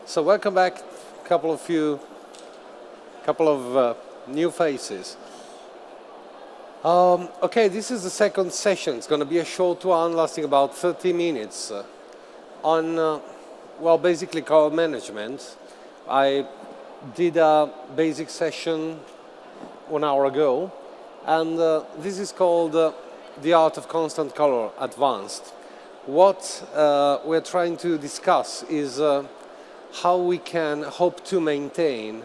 So welcome back, couple of new faces. Okay, this is the second session. It's going to be a short one, lasting about 30 minutes on, well, basically color management. I did a basic session 1 hour ago, and this is called The Art of Constant Color Advanced. What we're trying to discuss is how we can hope to maintain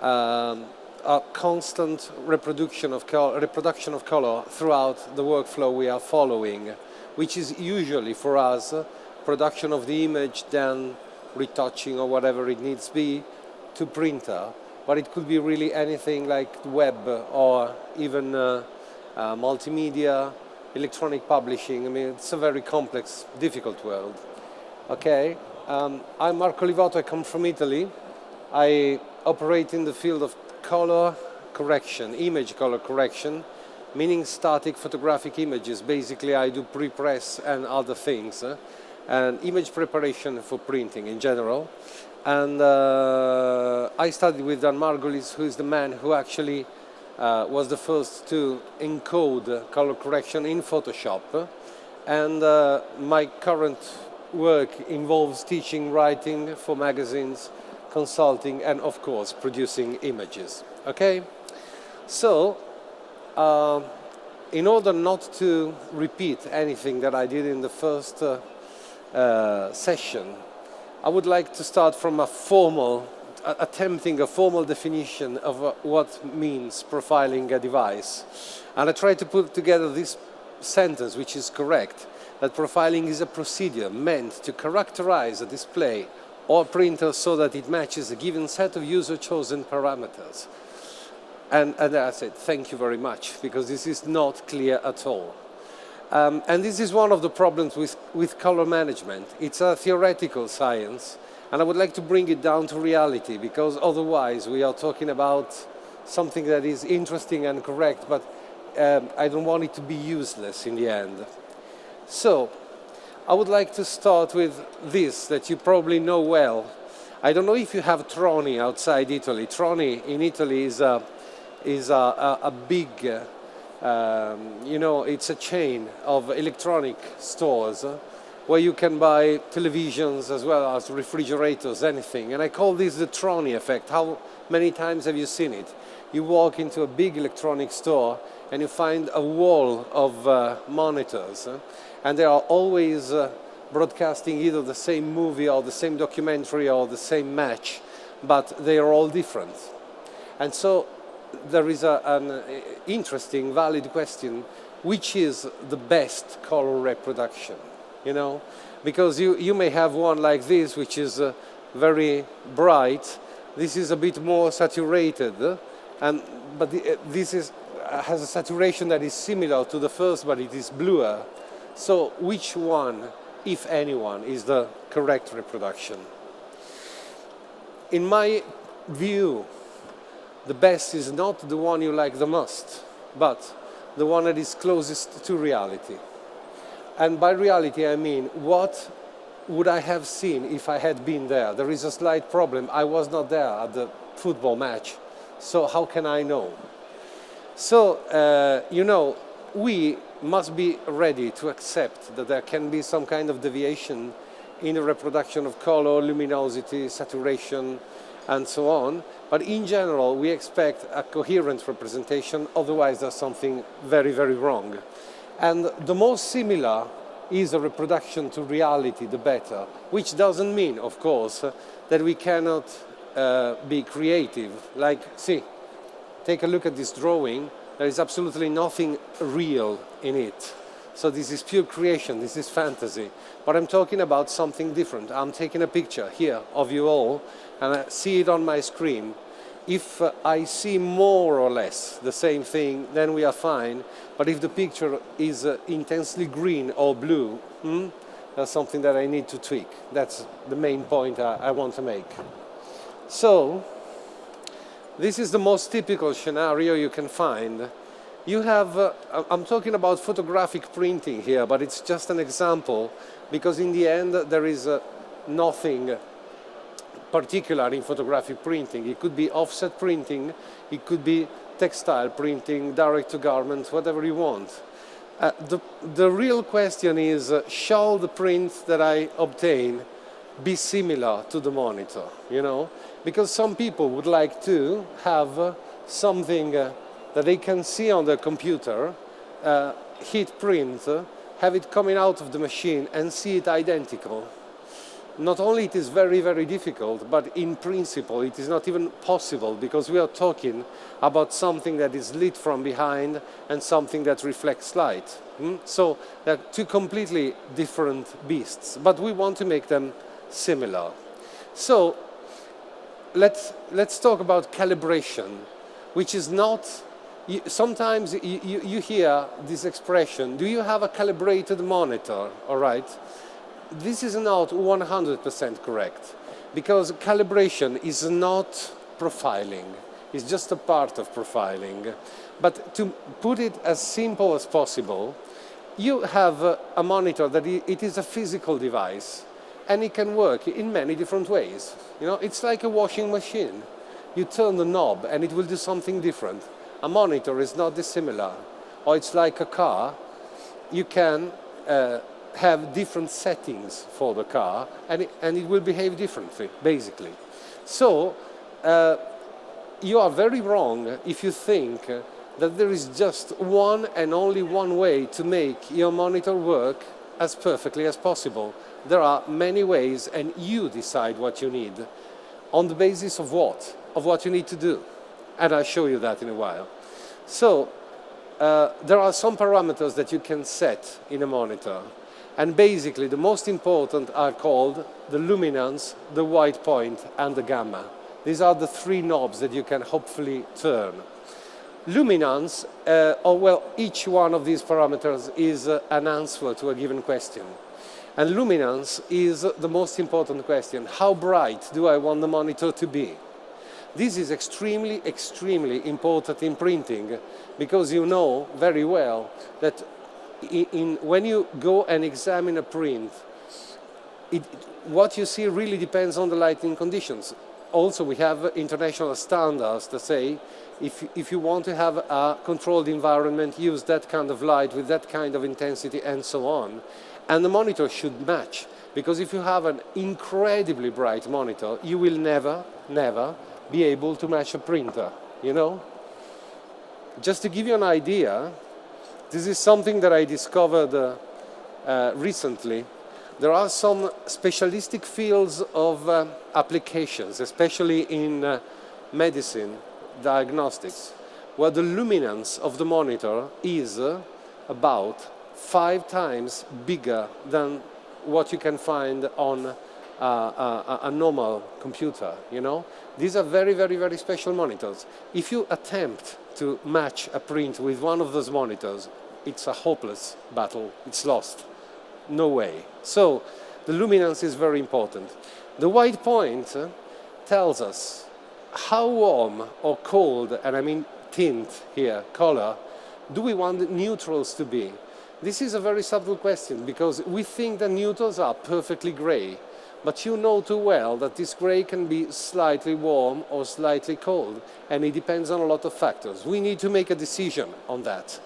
a constant reproduction of color throughout the workflow we are following, which is usually for us production of the image, then retouching or whatever it needs to be to printer. But it could be really anything like web or even multimedia, electronic publishing. I mean, it's a very complex, difficult world. Okay. I'm Marco Olivotto. I come from Italy. I operate in the field of color correction, image color correction, meaning static photographic images. Basically, I do pre-press and other things, and image preparation for printing in general. And I studied with Dan Margolis, who is the man who actually was the first to encode color correction in Photoshop. And my current work involves teaching, writing for magazines, consulting, and of course producing images. Okay, so in order not to repeat anything that I did in the first session, I would like to start from attempting a formal definition of what means profiling a device. And I try to put together this sentence, which is correct, that profiling is a procedure meant to characterize a display or printer so that it matches a given set of user-chosen parameters. And I said, thank you very much, because this is not clear at all. And this is one of the problems with color management. It's a theoretical science, and I would like to bring it down to reality, because otherwise we are talking about something that is interesting and correct, but I don't want it to be useless in the end. So, I would like to start with this that you probably know well. I don't know if you have Troni outside Italy. Troni in Italy is a big, it's a chain of electronic stores where you can buy televisions as well as refrigerators, anything. And I call this the Troni effect. How many times have you seen it? You walk into a big electronic store and you find a wall of monitors, and they are always broadcasting either the same movie or the same documentary or the same match, but they are all different. And so there is an interesting, valid question: which is the best color reproduction? You know, because you may have one like this, which is very bright. This is a bit more saturated, but this has a saturation that is similar to the first, but it is bluer. So which one, if anyone, is the correct reproduction? In my view, the best is not the one you like the most, but the one that is closest to reality. And by reality, I mean, what would I have seen if I had been there? There is a slight problem. I was not there at the football match, so how can I know? So, we must be ready to accept that there can be some kind of deviation in the reproduction of color, luminosity, saturation, and so on. But in general, we expect a coherent representation, otherwise there's something very, very wrong. And the more similar is a reproduction to reality, the better, which doesn't mean, of course, that we cannot be creative. Like, see, take a look at this drawing. There is absolutely nothing real in it. So this is pure creation, this is fantasy. But I'm talking about something different. I'm taking a picture here of you all, and I see it on my screen. If I see more or less the same thing, then we are fine. But if the picture is intensely green or blue, that's something that I need to tweak. That's the main point I want to make. So, this is the most typical scenario you can find. You have, I'm talking about photographic printing here, but it's just an example, because in the end there is nothing particular in photographic printing. It could be offset printing, it could be textile printing, direct to garments, whatever you want. The real question is, shall the print that I obtain be similar to the monitor, you know? Because some people would like to have something that they can see on their computer, hit print, have it coming out of the machine and see it identical. Not only it is very, very difficult, but in principle it is not even possible, because we are talking about something that is lit from behind and something that reflects light. So they're two completely different beasts, but we want to make them similar. So let's talk about calibration, which is not, sometimes you hear this expression, do you have a calibrated monitor? All right. This is not 100% correct, because calibration is not profiling. It's just a part of profiling. But to put it as simple as possible, you have a monitor that it is a physical device, and it can work in many different ways. You know, it's like a washing machine. You turn the knob and it will do something different. A monitor is not dissimilar. Or it's like a car. You can have different settings for the car, and it will behave differently, basically. So you are very wrong if you think that there is just one and only one way to make your monitor work as perfectly as possible. There are many ways, and you decide what you need on the basis of what? Of what you need to do. And I'll show you that in a while. So there are some parameters that you can set in a monitor. And basically, the most important are called the luminance, the white point, and the gamma. These are the three knobs that you can hopefully turn. Luminance, each one of these parameters is an answer to a given question. And luminance is the most important question. How bright do I want the monitor to be? This is extremely, extremely important in printing, because you know very well that when you go and examine a print, what you see really depends on the lighting conditions. Also, we have international standards that say if you want to have a controlled environment, use that kind of light with that kind of intensity and so on. And the monitor should match, because if you have an incredibly bright monitor, you will never, never be able to match a printer, you know? Just to give you an idea, this is something that I discovered recently. There are some specialistic fields of applications, especially in medicine, diagnostics, where the luminance of the monitor is about 5 times bigger than what you can find on a normal computer, you know? These are very, very, very special monitors. If you attempt to match a print with one of those monitors, it's a hopeless battle. It's lost. No way. So the luminance is very important. The white point tells us how warm or cold, and I mean tint here, color, do we want neutrals to be? This is a very subtle question, because we think that neutrals are perfectly gray, but you know too well that this gray can be slightly warm or slightly cold, and it depends on a lot of factors. We need to make a decision on that.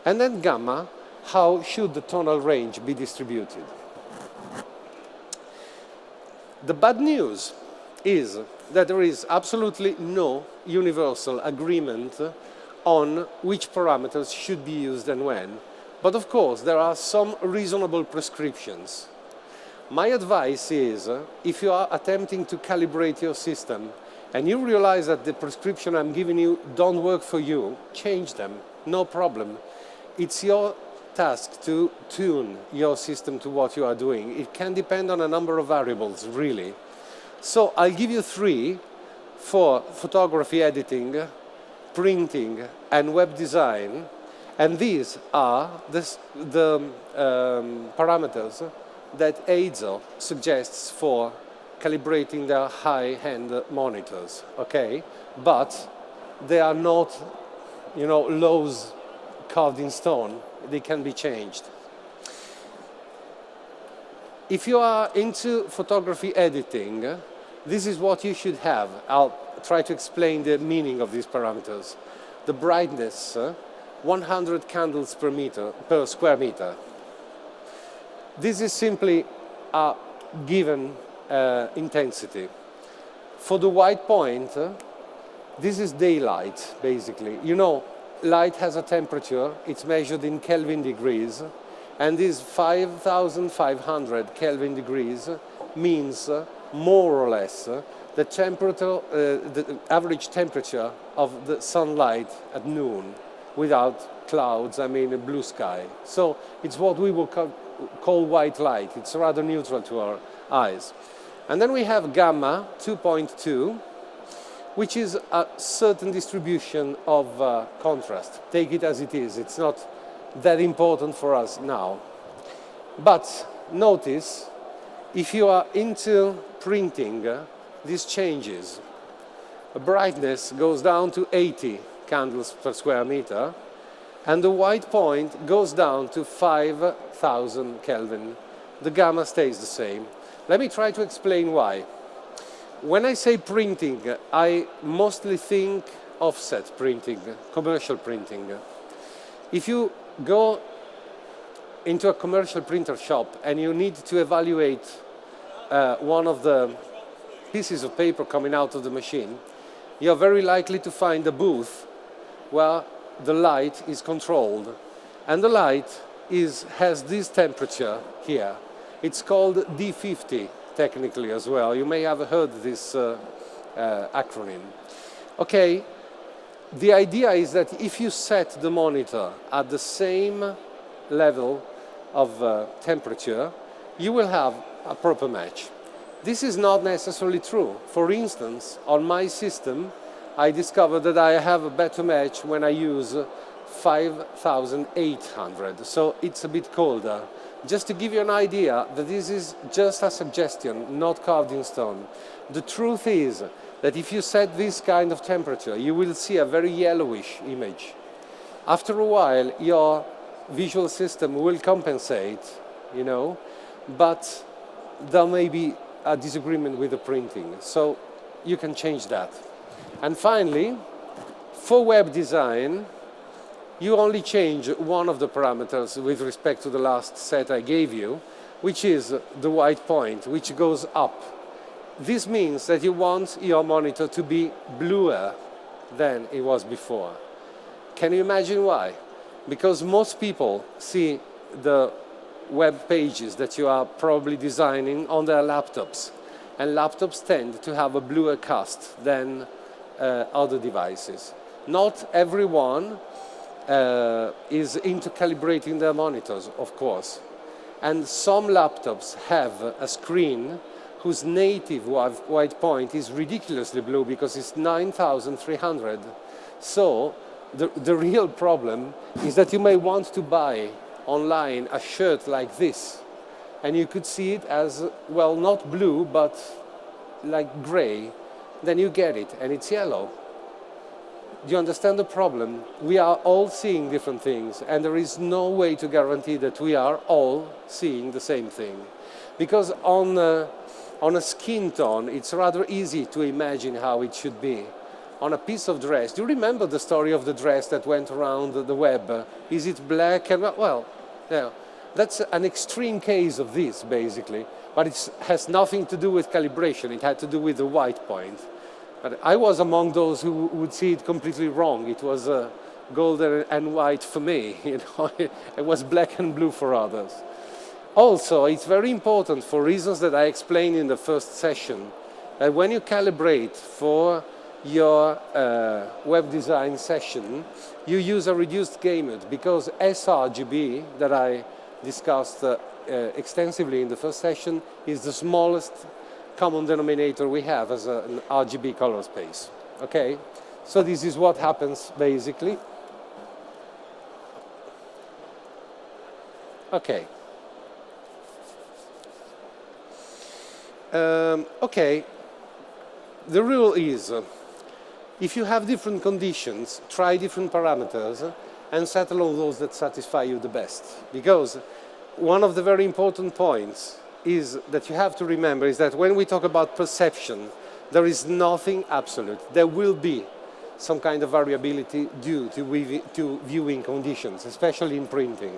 And then gamma, how should the tonal range be distributed? The bad news is that there is absolutely no universal agreement on which parameters should be used and when. But of course, there are some reasonable prescriptions. My advice is, if you are attempting to calibrate your system and you realize that the prescription I'm giving you don't work for you, change them, no problem. It's your task to tune your system to what you are doing. It can depend on a number of variables, really. So I'll give you 3 for photography editing, printing, and web design. And these are the parameters that EIZO suggests for calibrating their high-end monitors, okay? But they are not, you know, laws carved in stone. They can be changed. If you are into photography editing, this is what you should have. I'll try to explain the meaning of these parameters. The brightness, 100 candles per square meter. This is simply a given intensity. For the white point, this is daylight, basically. You know, light has a temperature, it's measured in Kelvin degrees, and this 5,500 Kelvin degrees means more or less the temperature, the average temperature of the sunlight at noon without clouds, I mean a blue sky. So it's what we will call white light. It's rather neutral to our eyes. And then we have gamma 2.2, which is a certain distribution of contrast. Take it as it is. It's not that important for us now. But notice, if you are into printing, this changes. The brightness goes down to 80 candles per square meter, and the white point goes down to 5,000 Kelvin. The gamma stays the same. Let me try to explain why. When I say printing, I mostly think offset printing, commercial printing. If you go into a commercial printer shop and you need to evaluate one of the pieces of paper coming out of the machine, you're very likely to find a booth where the light is controlled. And the light has this temperature here. It's called D50 technically as well. You may have heard this acronym. Okay, the idea is that if you set the monitor at the same level of temperature, you will have a proper match. This is not necessarily true. For instance, on my system, I discovered that I have a better match when I use 5,800, so it's a bit colder. Just to give you an idea that this is just a suggestion, not carved in stone. The truth is that if you set this kind of temperature, you will see a very yellowish image. After a while, your visual system will compensate, you know, but there may be a disagreement with the printing, so you can change that. And finally, for web design, you only change one of the parameters with respect to the last set I gave you, which is the white point, which goes up. This means that you want your monitor to be bluer than it was before. Can you imagine why? Because most people see the web pages that you are probably designing on their laptops, and laptops tend to have a bluer cast than other devices. Not everyone is into calibrating their monitors, of course. And some laptops have a screen whose native white point is ridiculously blue because it's 9,300. So the real problem is that you may want to buy online a shirt like this, and you could see it as, well, not blue, but like gray. Then you get it, and it's yellow. Do you understand the problem? We are all seeing different things, and there is no way to guarantee that we are all seeing the same thing. Because on a skin tone, it's rather easy to imagine how it should be. On a piece of dress, do you remember the story of the dress that went around the web? Is it black? And well, yeah, that's an extreme case of this, basically. But it has nothing to do with calibration. It had to do with the white point. But I was among those who would see it completely wrong. It was golden and white for me. You know, it was black and blue for others. Also, it's very important, for reasons that I explained in the first session, that when you calibrate for your web design session, you use a reduced gamut, because sRGB, that I discussed extensively in the first session, is the smallest common denominator we have as an RGB color space. Okay, so this is what happens basically. Okay. Okay, the rule is, if you have different conditions, try different parameters and settle on those that satisfy you the best. Because one of the very important points is that you have to remember is that when we talk about perception, there is nothing absolute. There will be some kind of variability due to viewing conditions, especially in printing.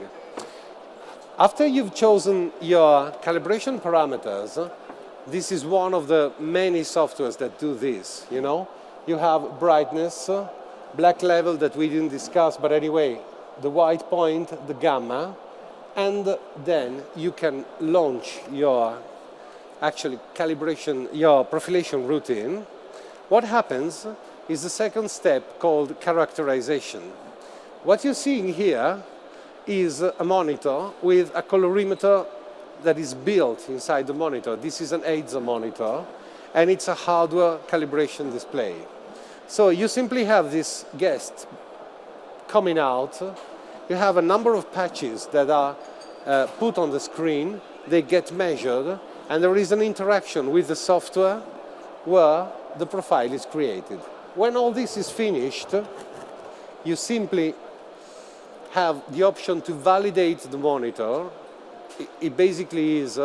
After you've chosen your calibration parameters, this is one of the many softwares that do this, you know. You have brightness, black level that we didn't discuss, but anyway, the white point, the gamma, and then you can launch your calibration, your profilation routine. What happens is the second step called characterization. What you're seeing here is a monitor with a colorimeter that is built inside the monitor. This is an EIDSA monitor, and it's a hardware calibration display. So you simply have this guest coming out. You have a number of patches that are put on the screen. They get measured, and there is an interaction with the software where the profile is created. When all this is finished, you simply have the option to validate the monitor. It basically is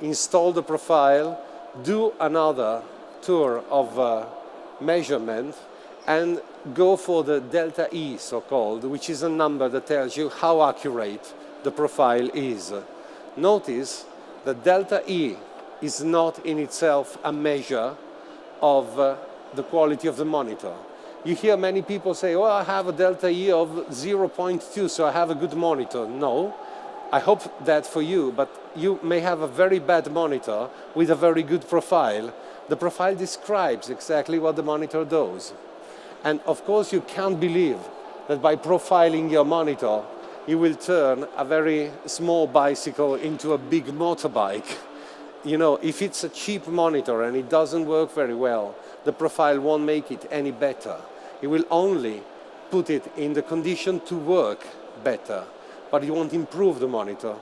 install the profile, do another tour of measurement, and go for the delta E, so-called, which is a number that tells you how accurate the profile is. Notice that delta E is not in itself a measure of the quality of the monitor. You hear many people say, oh, I have a delta E of 0.2, so I have a good monitor. No, I hope that for you, but you may have a very bad monitor with a very good profile. The profile describes exactly what the monitor does. And of course, you can't believe that by profiling your monitor, you will turn a very small bicycle into a big motorbike. You know, if it's a cheap monitor and it doesn't work very well, the profile won't make it any better. It will only put it in the condition to work better, but it won't improve the monitor.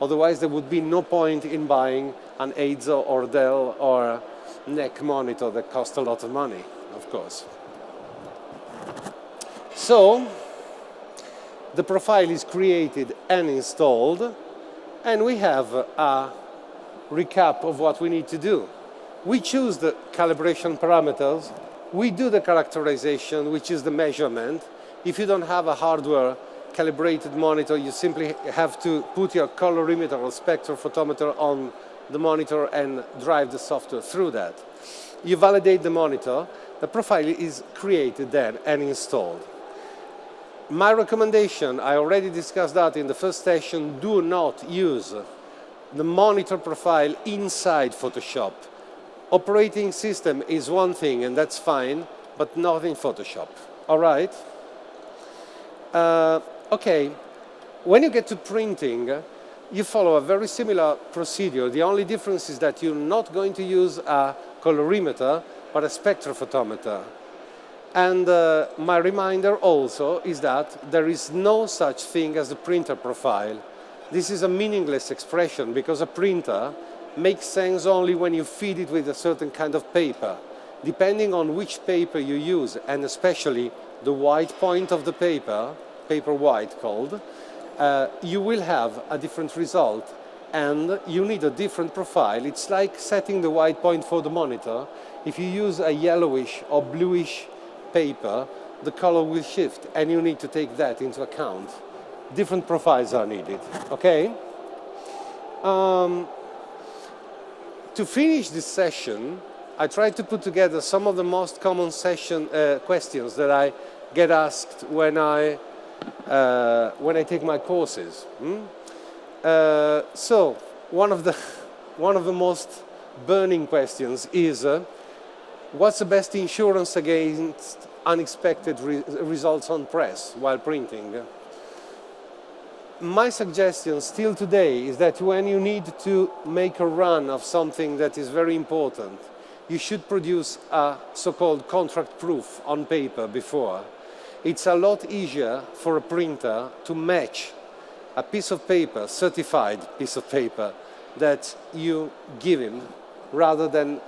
Otherwise, there would be no point in buying an EIDSA or Dell or NEC monitor that cost a lot of money, of course. So, the profile is created and installed, and we have a recap of what we need to do. We choose the calibration parameters, we do the characterization, which is the measurement. If you don't have a hardware calibrated monitor, you simply have to put your colorimeter or spectrophotometer on the monitor and drive the software through that. You validate the monitor, the profile is created then and installed. My recommendation, I already discussed that in the first session, do not use the monitor profile inside Photoshop. Operating system is one thing, and that's fine, but not in Photoshop. All right? Okay, when you get to printing, you follow a very similar procedure. The only difference is that you're not going to use a colorimeter, but a spectrophotometer. And my reminder also is that there is no such thing as a printer profile. This is a meaningless expression because a printer makes sense only when you feed it with a certain kind of paper. Depending on which paper you use, and especially the white point of the paper, paper white called, you will have a different result and you need a different profile. It's like setting the white point for the monitor. If you use a yellowish or bluish paper, the color will shift and you need to take that into account. Different profiles are needed, okay? To finish this session, I tried to put together some of the most common questions that I get asked when I take my courses. So one of the most burning questions is, what's the best insurance against unexpected results on press while printing? My suggestion still today is that when you need to make a run of something that is very important, you should produce a so-called contract proof on paper before. It's a lot easier for a printer to match a piece of paper, certified piece of paper, that you give him rather than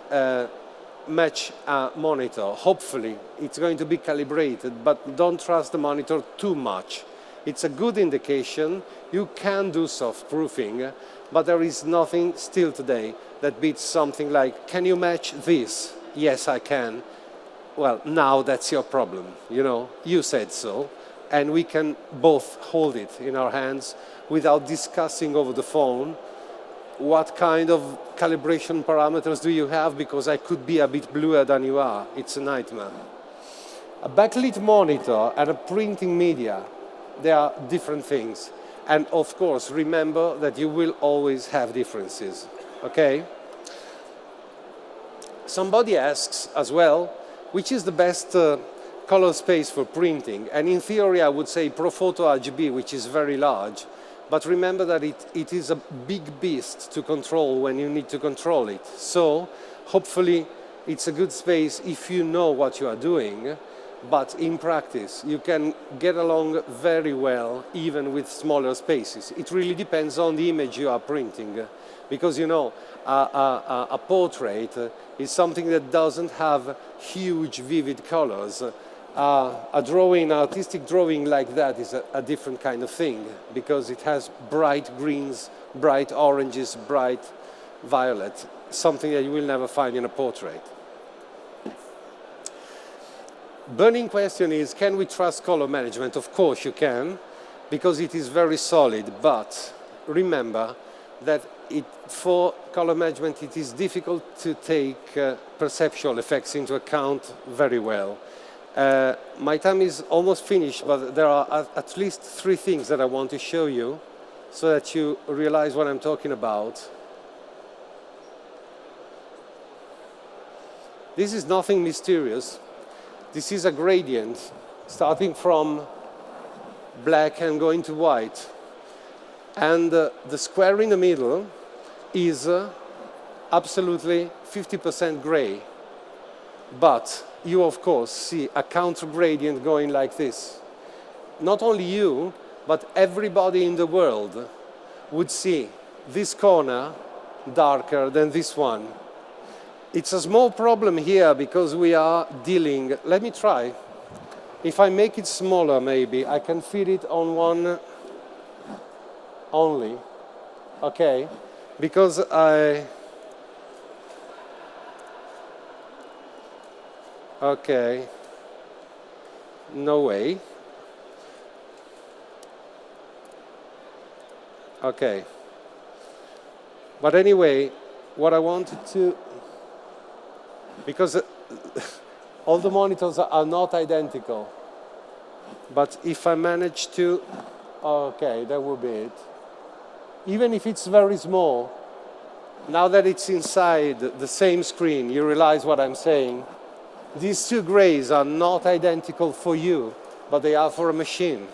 match a monitor. Hopefully it's going to be calibrated, but don't trust the monitor too much. It's a good indication. You can do soft proofing, but there is nothing still today that beats something like, can you match this? Yes, I can. Well, now that's your problem, you know, you said so, and we can both hold it in our hands without discussing over the phone what kind of calibration parameters do you have, because I could be a bit bluer than you are. It's a nightmare. A backlit monitor and a printing media, they are different things. And of course, remember that you will always have differences, okay? Somebody asks as well, which is the best color space for printing? And in theory, I would say Profoto RGB, which is very large. But remember that it is a big beast to control when you need to control it. So hopefully it's a good space if you know what you are doing. But in practice, you can get along very well even with smaller spaces. It really depends on the image you are printing. Because, you know, a portrait is something that doesn't have huge, vivid colors. A drawing, an artistic drawing like that is a different kind of thing, because it has bright greens, bright oranges, bright violet, something that you will never find in a portrait. Burning question is, can we trust color management? Of course you can, because it is very solid, but remember that for color management it is difficult to take perceptual effects into account very well. My time is almost finished, but there are at least 3 things that I want to show you so that you realize what I'm talking about. This is nothing mysterious. This is a gradient starting from black and going to white. And the square in the middle is absolutely 50% gray. But you, of course, see a counter gradient going like this. Not only you, but everybody in the world would see this corner darker than this one. It's a small problem here because we are dealing, let me try. If I make it smaller, maybe, I can fit it on one only, okay? Because okay, no way. Okay. But anyway, what I wanted to, because all the monitors are not identical, but if I manage to, okay, that will be it. Even if it's very small, now that it's inside the same screen, you realize what I'm saying. These 2 grays are not identical for you, but they are for a machine.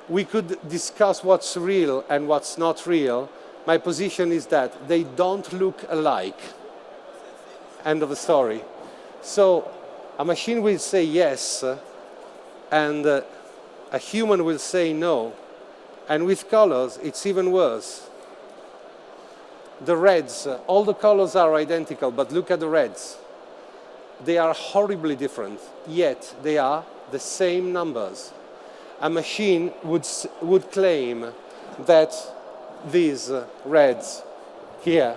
We could discuss what's real and what's not real. My position is that they don't look alike. End of the story. So a machine will say yes, and a human will say no. And with colors, it's even worse. The reds, all the colors are identical, but look at the reds. They are horribly different, yet they are the same numbers. A machine would claim that these reds here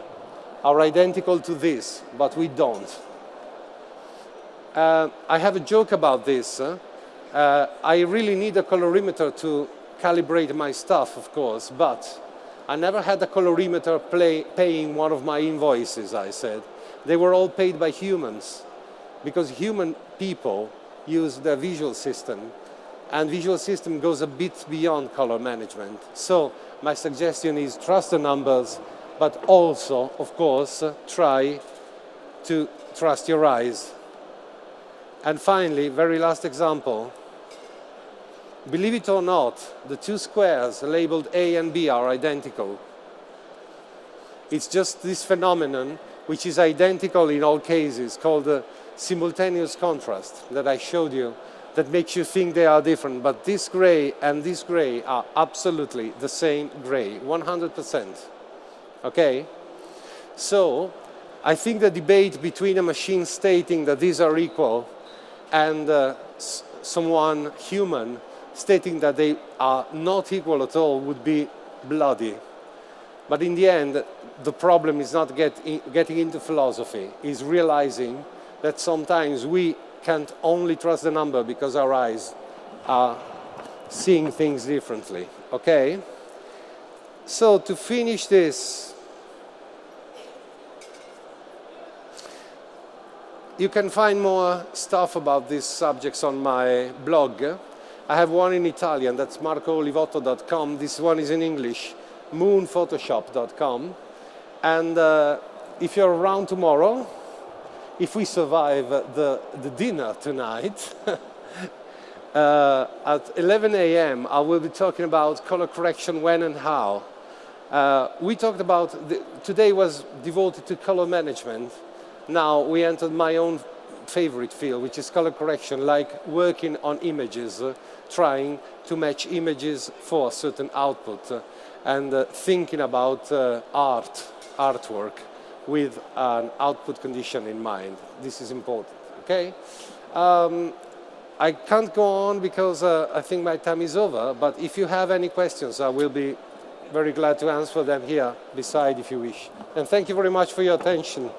are identical to this, but we don't. I have a joke about this. I really need a colorimeter to calibrate my stuff, of course, but I never had a colorimeter paying one of my invoices, I said. They were all paid by humans, because human people use the visual system, and visual system goes a bit beyond color management. So my suggestion is trust the numbers, but also, of course, try to trust your eyes. And finally, very last example. Believe it or not, the 2 squares labeled A and B are identical. It's just this phenomenon, which is identical in all cases, called the simultaneous contrast that I showed you, that makes you think they are different. But this gray and this gray are absolutely the same gray, 100%. Okay? So, I think the debate between a machine stating that these are equal and someone human stating that they are not equal at all would be bloody. But in the end, the problem is not getting into philosophy, is realizing that sometimes we can't only trust the number because our eyes are seeing things differently, okay? So to finish this, you can find more stuff about these subjects on my blog. I have one in Italian, that's marcoolivotto.com. This one is in English, moonphotoshop.com. And if you're around tomorrow, if we survive the dinner tonight, at 11 a.m. I will be talking about color correction, when and how. We talked about, today was devoted to color management. Now we entered my own favorite field, which is color correction, like working on images, trying to match images for a certain output, and thinking about artwork with an output condition in mind. This is important, okay? I can't go on because I think my time is over, but if you have any questions, I will be very glad to answer them here beside if you wish. And thank you very much for your attention.